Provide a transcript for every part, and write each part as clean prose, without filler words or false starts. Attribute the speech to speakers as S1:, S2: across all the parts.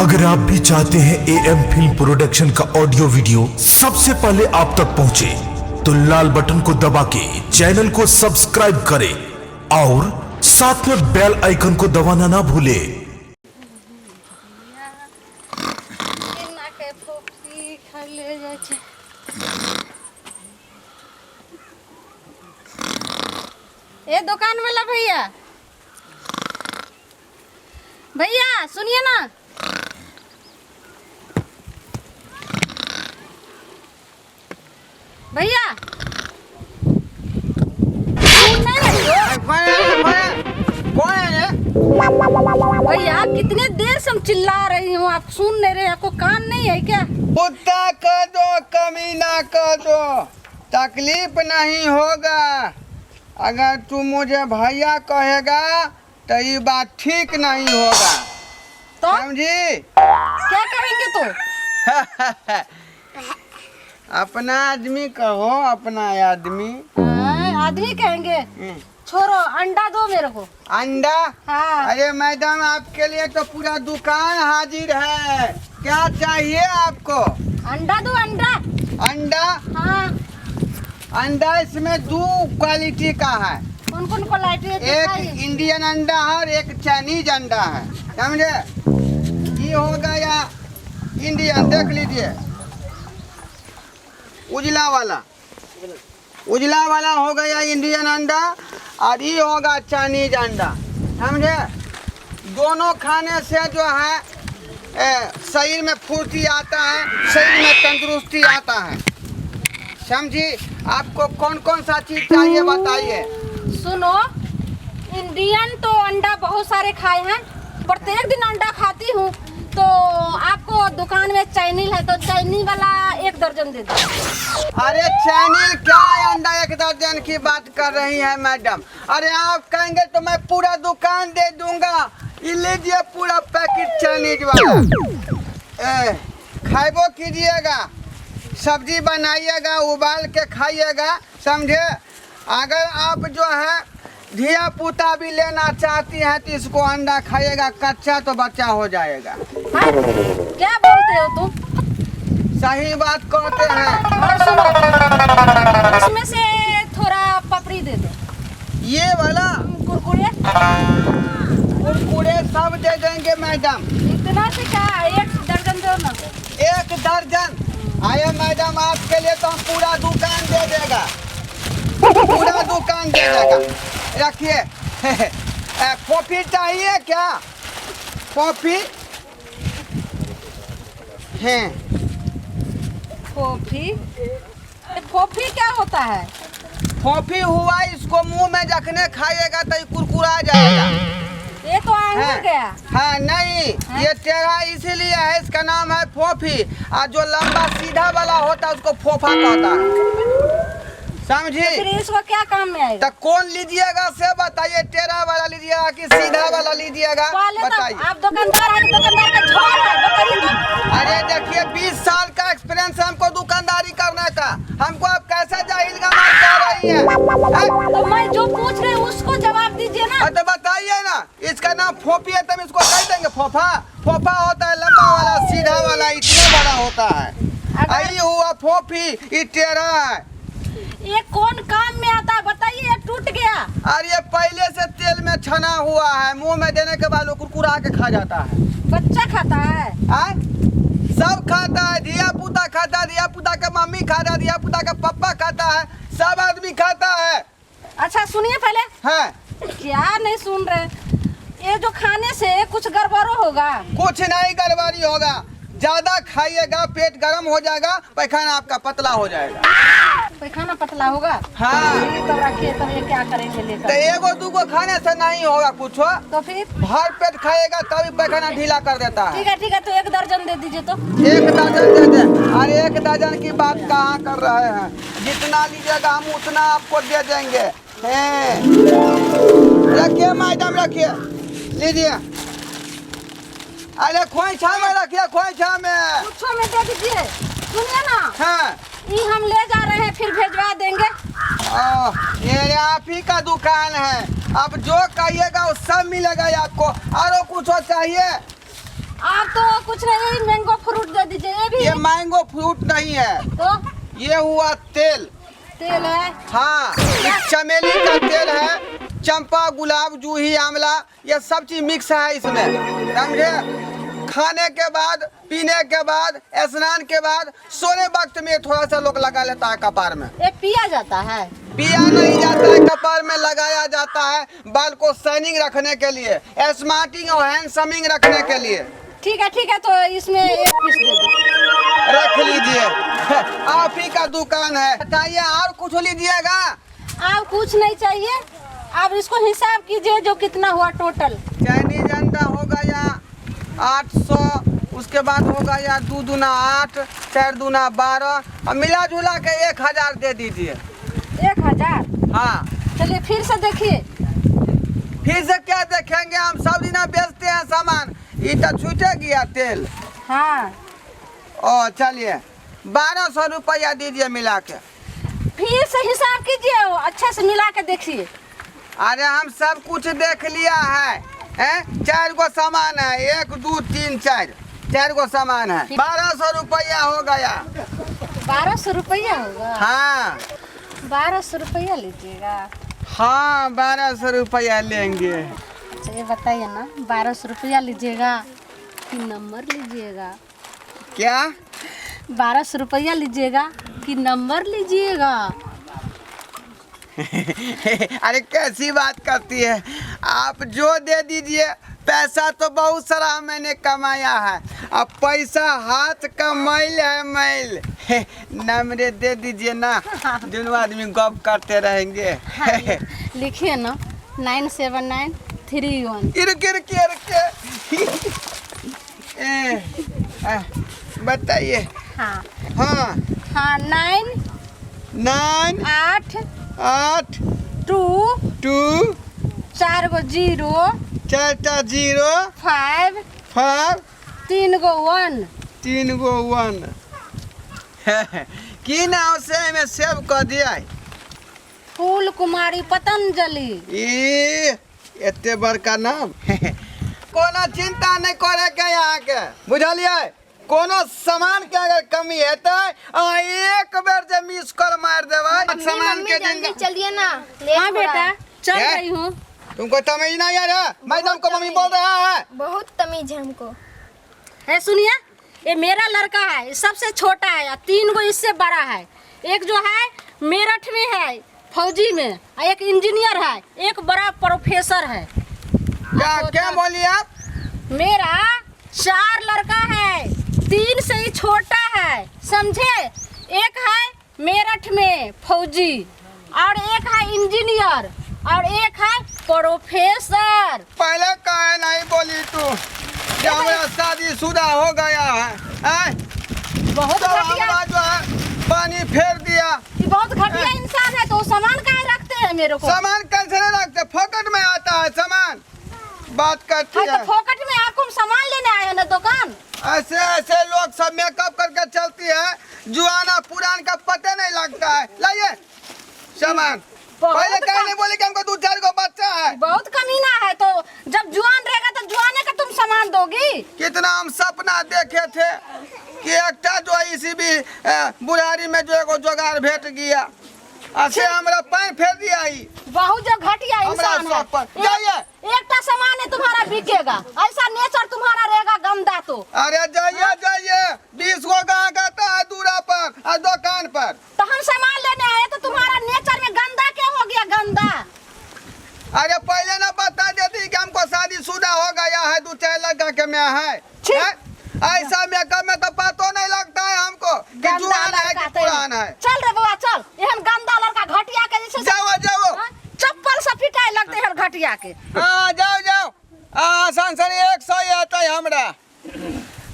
S1: अगर आप भी चाहते हैं AM फिल्म प्रोडक्शन का ऑडियो वीडियो सबसे पहले आप तक पहुंचे, तो लाल बटन को दबा के चैनल को सब्सक्राइब करें और साथ में बेल आइकन को दबाना ना भूलें।
S2: ए दुकान वाला भैया, भैया सुनिए ना। भैया भैया कितने देर से हम चिल्ला रही हूँ, आप सुन नहीं रहे, आपको कान नहीं है क्या?
S3: कुत्ता कर दो, कमीना कर दो, तकलीफ नहीं होगा। अगर तू मुझे भैया कहेगा तो ये बात ठीक नहीं होगा,
S2: तो
S3: समझी?
S2: क्या करेंगे तो?
S3: अपना आदमी कहो, अपना आदमी।
S2: आदमी कहेंगे? छोड़ो, अंडा दो मेरे को।
S3: अंडा?
S2: हाँ।
S3: अरे मैडम, आपके लिए तो पूरा दुकान हाजिर है, क्या चाहिए आपको?
S2: अंडा दो, अंडा।
S3: अंडा?
S2: हाँ।
S3: अंडा इसमें दो क्वालिटी का है।
S2: कौन कौन क्वालिटी है?
S3: एक इंडियन अंडा है और एक चाइनीज अंडा है, समझे? ये होगा या इंडियन, देख लीजिए, उजला वाला हो गया इंडियन अंडा, और ये होगा चाइनीज अंडा, समझे? दोनों खाने से जो है शरीर में फुर्ती आता है, शरीर में तंदुरुस्ती आता है, समझी? आपको कौन कौन सा चीज चाहिए बताइए।
S2: सुनो, इंडियन तो अंडा बहुत सारे खाए हैं, प्रत्येक दिन अंडा खाती हूँ, तो आपको दुकान में चाइनीज है तो चाइनीज वाला 1 दर्जन दे दो।
S3: अरे चाइनीज क्या अंडा 1 दर्जन की बात कर रही है मैडम? अरे आप कहेंगे तो मैं पूरा दुकान दे दूंगा। ये लीजिए पूरा पैकेट चाइनीज वाला, खाइबो कीजिएगा, सब्जी बनाइएगा, उबाल के खाइएगा, समझे? अगर आप जो है धिया पुता भी लेना चाहती है तो इसको अंडा खाइएगा, कच्चा तो बच्चा हो जाएगा।
S2: हाँ? क्या बोलते हो तुम?
S3: सही बात कहते हैं।
S2: और सुनो, इसमें से थोड़ा पपड़ी दे दो।
S3: ये वाला
S2: कुरकुरे
S3: कुरकुरे सब दे देंगे मैडम।
S2: इतना से क्या, 1 दर्जन दो ना।
S3: 1 दर्जन? आए मैडम, आपके लिए तो हम पूरा दुकान दे देगा, पूरा दुकान दे देगा। रखिए। कॉफी चाहिए क्या? कॉफी है?
S2: कॉफी क्या होता है?
S3: कॉफी हुआ, इसको मुंह में जखने खाइएगा तो ये कुरकुरा जाएगा।
S2: ये तो अंगूर गया।
S3: हाँ नहीं, ये टेढ़ा इसीलिए है, इसका नाम है फोफी, और जो लंबा सीधा वाला होता है उसको फोफा कहता है, समझी?
S2: तो फिर इसको क्या काम में आएगा?
S3: तो कौन लीजिएगा से बताइए, टेढ़ा वाला लीजिएगा कि सीधा वाला लीजिएगा, बताइए।
S2: आप दुकानदार है, दुकानदार का झोल है, बताइए तो।
S3: अरे देखिए, 20 साल का एक्सपीरियंस है हमको दुकानदारी करने का, हमको आप कैसा जाहिल गमार कर रही है?
S2: तो मैं जो पूछ रही हूँ उसको जवाब दीजिए ना।
S3: तो बताइए ना, इसका नाम फोफी है, तब इसको कह देंगे फोफा। फोफा होता है लंबा वाला, सीधा वाला इतना बड़ा होता है। आई हुआ फोफी, ये टेढ़ा है।
S2: ये कौन काम में आता है बताइए? ये टूट गया।
S3: और ये पहले से तेल में छना हुआ है, मुंह में देने के बाद कुरकुरा के खा जाता है।
S2: बच्चा खाता है?
S3: सब खाता है, धिया पुता खाता है, धिया पुता का मम्मी खाता है, धिया पुता का पापा खाता है, सब आदमी खाता है।
S2: अच्छा सुनिए पहले।
S3: हाँ?
S2: क्या नहीं सुन रहे? ये जो खाने से कुछ गड़बड़ होगा?
S3: कुछ नहीं गड़बड़ी होगा, ज्यादा खाइएगा पेट गर्म हो जाएगा, पैखाना आपका पतला हो जाएगा।
S2: पैखाना पतला होगा?
S3: हाँ।
S2: तो रखिए, तो ये क्या करेंगे लेकर?
S3: तो 1-2 खाने से नहीं होगा कुछ,
S2: तो फिर
S3: भर पेट खाएगा तभी पैखाना ढीला कर देता है।
S2: ठीक है, तो 1 दर्जन दे दीजिए तो।
S3: 1 दर्जन दे दे? अरे 1 दर्जन की बात कहाँ कर रहे हैं, जितना लीजिएगा हम उतना आपको दे देंगे। रखिए मैडम, रखिए, लीजिए। अरे खोइछा में रखिए, खोइछा में।
S2: कुछो में दे दीजिए। सुनिए ना।
S3: हाँ।
S2: ये हम ले जा रहे हैं, फिर भेजवा देंगे।
S3: ये आप ही का दुकान है, अब जो कहिएगा वो सब मिलेगा आपको। और कुछ चाहिए?
S2: आप तो कुछ नहीं, मैंगो फ्रूट दे दीजिए। ये भी
S3: ये मैंगो फ्रूट नहीं है,
S2: तो
S3: ये हुआ तेल।
S2: तेल है।
S3: हाँ, ये चमेली का तेल है, चंपा, गुलाब, जूही, आंवला, ये सब चीज मिक्स है इसमें, समझे। खाने के बाद, पीने के बाद, स्नान के बाद, सोने वक्त में थोड़ा सा लोग लगा लेता है कपार में।
S2: ये पिया जाता है?
S3: पिया नहीं जाता है, कपार में लगाया जाता है, बाल को शाइनिंग रखने के लिए, स्मार्टिंग और हैंडसमिंग रखने के लिए।
S2: ठीक है, तो इसमें एक पीस दे दो।
S3: रख लीजिए, आप ही का दुकान है। बताइए और कुछ लीजिएगा?
S2: आप कुछ नहीं चाहिए, आप इसको हिसाब कीजिए जो कितना हुआ टोटल।
S3: चाइनीज अंडा होगा या 800, उसके बाद होगा या 2 दूना 8, 4 दूना 12, और मिला जुला के 1000 दे दीजिए।
S2: 1000?
S3: हाँ।
S2: चलिए फिर से देखिए।
S3: फिर से क्या देखेंगे, हम सब दिन बेचते हैं सामान। ये तो छूटे गया तेल।
S2: हाँ,
S3: ओ चलिए 1200 रुपया दीजिए मिला के।
S2: फिर से हिसाब कीजिए, अच्छा से मिला के देखिए।
S3: अरे हम सब कुछ देख लिया है, 4 गो सामान है, 1 2 3 4 गो सामान है। 1200 रुपया हो गया।
S2: 1200 रुपया होगा?
S3: हाँ
S2: 1200 रुपया लीजिएगा?
S3: हाँ 1200 रुपया लेंगे।
S2: अच्छा ये बताइए ना, 1200 रुपया लीजिएगा कि नंबर लीजिएगा?
S3: क्या?
S2: 1200 रुपया लीजिएगा कि नंबर लीजिएगा?
S3: अरे कैसी बात करती है आप, जो दे दीजिए। पैसा तो बहुत सारा मैंने कमाया है, अब पैसा हाथ का मैल है, मैल। नंबरे दे दीजिए ना, दोनों आदमी गप करते रहेंगे।
S2: हाँ, लिखिए ना 97931।
S3: बताइए।
S2: हाँ
S3: हाँ
S2: 9
S3: 9
S2: 8
S3: 8
S2: 2
S3: 2
S2: 4 गो 0
S3: 4 0
S2: 5
S3: 5
S2: 3 गो 1।
S3: 3 गो 1। की नाम से में सेव कर दिया?
S2: फूल कुमारी पतंजलि।
S3: एते बड़का नाम। कोनो चिंता नहीं करे के यहाँ के, बुझलिए। कोनो सामान के अगर कमी हेतै, एक बेर जे मिस कॉल मार देबै, सामान के
S4: जल्दी चलिए ना।
S2: हाँ बेटा चल
S3: क्या?
S2: रही हूँ।
S3: तुमको तमीज नहीं आ रहा? मैडम को मम्मी बोल रहा है।
S4: बहुत तमीज है हमको।
S2: है सुनिए, ये मेरा लड़का है, ये सबसे छोटा है, 3 गो इससे बड़ा है। एक जो है मेरठ में है फौजी में, एक इंजीनियर है, एक बड़ा प्रोफेसर है।
S3: क्या बोलिए आप?
S2: मेरा 4 लड़का है, 3 से ही छोटा है, समझे। एक है मेरठ में फौजी, और एक है इंजीनियर, और एक है प्रोफेसर।
S3: पहले काहे नहीं बोली तू? कि हमारा शादीशुदा हो गया है?
S2: बहुत
S3: तो
S2: घटिया,
S3: हमरा जो है पानी फेर दिया।
S2: ये बहुत घटिया इंसान है, तो सामान काहे रखते हैं मेरे को?
S3: सामान कैसे नहीं रखते? फोकट में आता है सामान। बात करती
S2: हाँ,
S3: है।
S2: तो फोकट में आपको हम सामान लेने आए हैं ना दुकान।
S3: ऐसे ऐसे लोग सब मेकअप करके चलती है, जुआना पुरान का पता नहीं लगता है। लाइए सामान। पहले कहीं नहीं बोली कि हमको 2-4 गो बच्चा है।
S2: बहुत कमीना है, तो जब जुआन रहेगा तो जुआने का तुम सामान दोगी।
S3: कितना हम सपना देखे थे कि एकटा जो है इसी भी बुढ़ारी में जो एगो जुगाड़ भेट गया, ऐसे हमरा पैर फेर दिया ही।
S2: बहुत जो घटिया इंसान
S3: हमरा सब पर
S2: है।
S3: जाइए।
S2: एकटा सामान है तुम्हारा बिकेगा, ऐसा नेचर तुम्हारा रहेगा गंदा। तो
S3: अरे जाइए 20 गो गाहक आता है दूरा पर और दुकान पर।
S2: तो हम सामान लेने आए, तो तुम्हारा नेचर में गंदा क्या हो गया? गंदा।
S3: अरे पहले ना बता देती कि हमको शादीशुदा हो गया है, 2-4 लड़का के में है।
S2: छी।
S3: ऐसा मेकअप में तो पता नहीं लगता है हमको कि जुआन है कि पुरान है।
S2: चल रे बुआ चल, एहन गंदा लड़का घटिया के जैसे
S3: जाओ
S2: हाँ, चप्पल से पिटाए लगते हैं घटिया के।
S3: हाँ जाओ सनसनी 100 आता है हमरा।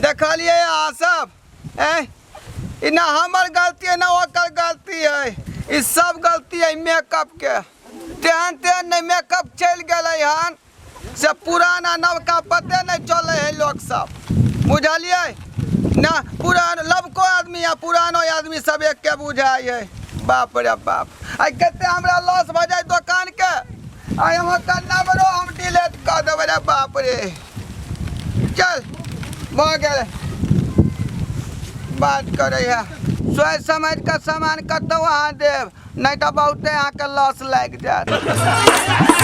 S3: देखलिए यहाँ सब ना हमर गलती है ना ओकर गलती है, इस सब गलती है मेकअप के। तेहन नहीं मेकअप चल गए हन से पुराना नवका पते नहीं चले है लोग सब, बुझलिए ना। पुरान लबको आदमी या पुरानो आदमी सब एक के बुझाई है। बाप रे बाप, आई कते हमरा लॉस भ जाए दुकान के, आई हम नंबरो हम डिलीट कर देवे रे बाप रे। चल भऽ गेल बात करे है सोच समझ के सामान कतौ अहाँ देव नहीं तो बहुते अहाँ के लॉस लाग जात